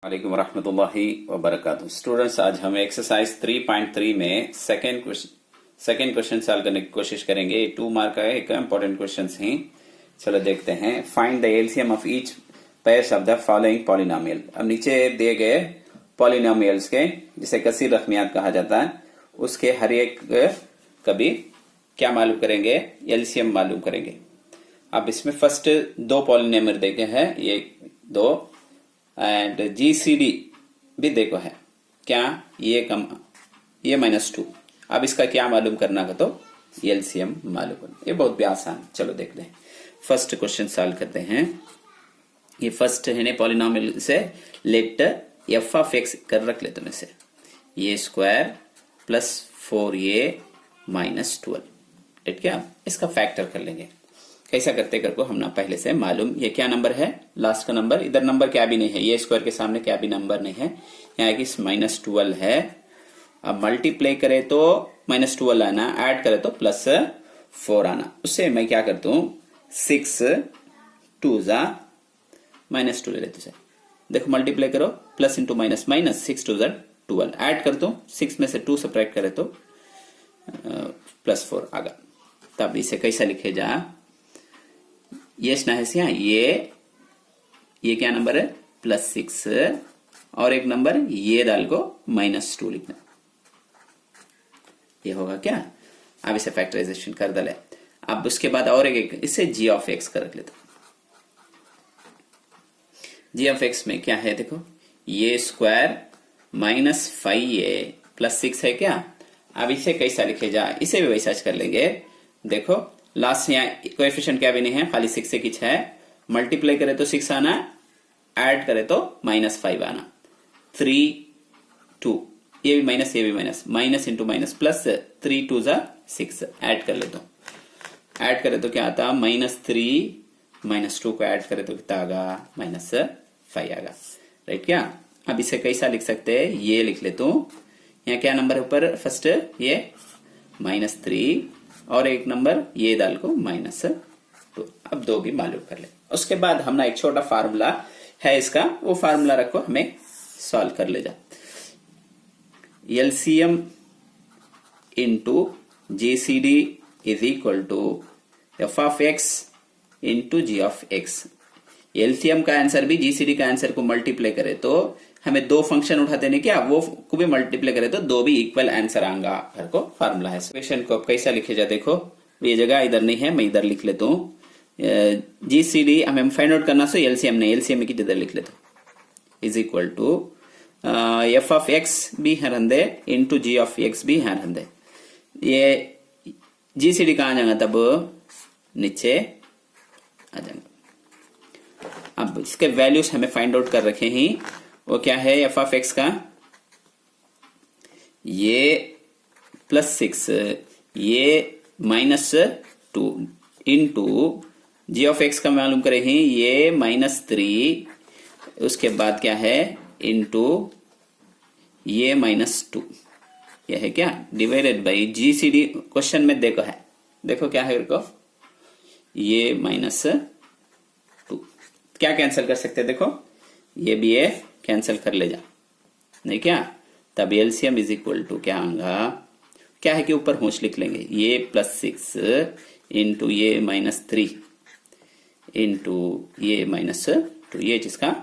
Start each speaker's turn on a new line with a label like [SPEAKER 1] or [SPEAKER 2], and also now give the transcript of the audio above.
[SPEAKER 1] वालेकुम रहमतुल्लाहि व बरकातुहू। स्टूडेंट्स, आज हम एक्सरसाइज 3.3 में सेकेंड क्वेश्चन सॉल्व करने की कोशिश करेंगे। 2 मार्क का एक इंपॉर्टेंट क्वेश्चन है। चलो देखते हैं। Find the LCM of each pairs of the following polynomial. अब नीचे दिए गए पॉलिनोमियल्स के, जिसे कसीर रकमियात कहा जाता है, उसके हर एक कभी क्या मालूम करेंगे, एलसीएम मालूम करेंगे। अब इसमें फर्स्ट 2 पॉलिनोमियल देखे हैं, ये 2 एंड जीसीडी भी देखो है क्या, ये -2। अब इसका क्या मालूम करना का, तो एलसीएम मालूम करना। ये बहुत भी आसान। चलो देखते हैं, फर्स्ट क्वेश्चन सॉल्व करते हैं। ये फर्स्ट है पॉलिनोमियल से लेट एफ ऑफ एक्स कर रख लेते हैं से ए स्क्वायर प्लस 4a माइनस 12। ठीक है, इसका फैक्टर कर लेंगे। कैसा करते कर को हमने पहले से मालूम। ये क्या नंबर है, लास्ट का नंबर। इधर नंबर क्या भी नहीं है, ये स्क्वायर के सामने क्या भी नंबर नहीं है। यहाँ की -12 है। अब मल्टीप्लाई करे तो -12 आना, ऐड करे तो +4 आना। उससे मैं क्या करता हूँ, 6 2 जा -2 ले लेते। देखो मल्टीप्लाई करो, प्लस इंटू माइनस माइनस, 6 2 जा 12। ऐड कर दो, 6 में से 2 सब्ट्रैक्ट करे तो +4 आ गया। तब इसे कैसा लिखे जा, ये क्या नंबर है, +6 और एक नंबर ये डाल को -2 लिखना। ये होगा क्या। अब इसे फैक्टराइजेशन कर डाले। अब उसके बाद और एक इसे जी ऑफ एक्स कर रख लेता। जी ऑफ एक्स में क्या है, देखो ये स्क्वायर -5a प्लस 6 है क्या। अब इसे कैसा लिखे जा, इसे भी वैसा कर लेंगे। देखो लास्ट यहाँ कोएफिशिएंट क्या भी नहीं है, खाली 6 से किच है। मल्टीप्लाई करे तो 6 आना, ऐड करे तो -5 आना। 3 2, ये भी माइनस, ये भी minus, minus into minus plus 3 2 जा 6। ऐड कर ले तो, ऐड करे तो क्या आता, -3 -2 को ऐड करे तो कितना आगा, -5 आगा। राइट क्या। अब इसे कैसा लिख सकते हैं, ये लिख ले तो यहाँ क्या नंबर है ऊपर, फर्स्ट ये -3 और एक नंबर ये डाल को -2। अब 2 भी मालूम कर ले। उसके बाद हमने एक छोटा फार्मूला है इसका, वो फार्मूला रखो, हमें सॉल्व कर ले जा। LCM into GCD is equal to f of x into g of x. LCM का आंसर भी जीसीडी का आंसर को मल्टीप्लाई करे तो हमें 2 फंक्शन उठा देने क्या, वो को भी मल्टीप्लाई करे तो 2 भी इक्वल आंसर आएगा। घर को फार्मूला है। क्वेश्चन को कैसा लिखे जा, देखो ये जगह इधर नहीं है, मैं इधर लिख लेता हूँ। जीसीडी हमें फाइंड आउट करना, सो एलसीएम नहीं, एलसीएम की इधर लिख लेता हूँ। Is equal to f of x भी है रंदे इंटू जी ऑफ एक्स भी है रंदे। ये जीसीडी कहाँ जाएगा, तब नीचे आ जाएगा। अब इसके वैल्यूज हमें फाइंड आउट कर रखे हैं, वो क्या है, एफ ऑफ एक्स का ये +6, ये -2 इंटू जी ऑफ एक्स का मालूम करे हैं, ये -3, उसके बाद क्या है इंटू ये -2। यह है क्या, डिवाइडेड बाई जीसीडी। क्वेश्चन में देखो है, देखो क्या है को, ये -2 क्या कैंसिल कर सकते हैं, देखो ये भी ये कैंसिल कर ले जा, नहीं क्या। तब एलसीएम इज इक्वल टू क्या आएगा, क्या है कि ऊपर होश लिख लेंगे, ये +6 इंटू ये -3 इंटू ये -2, ये जिसका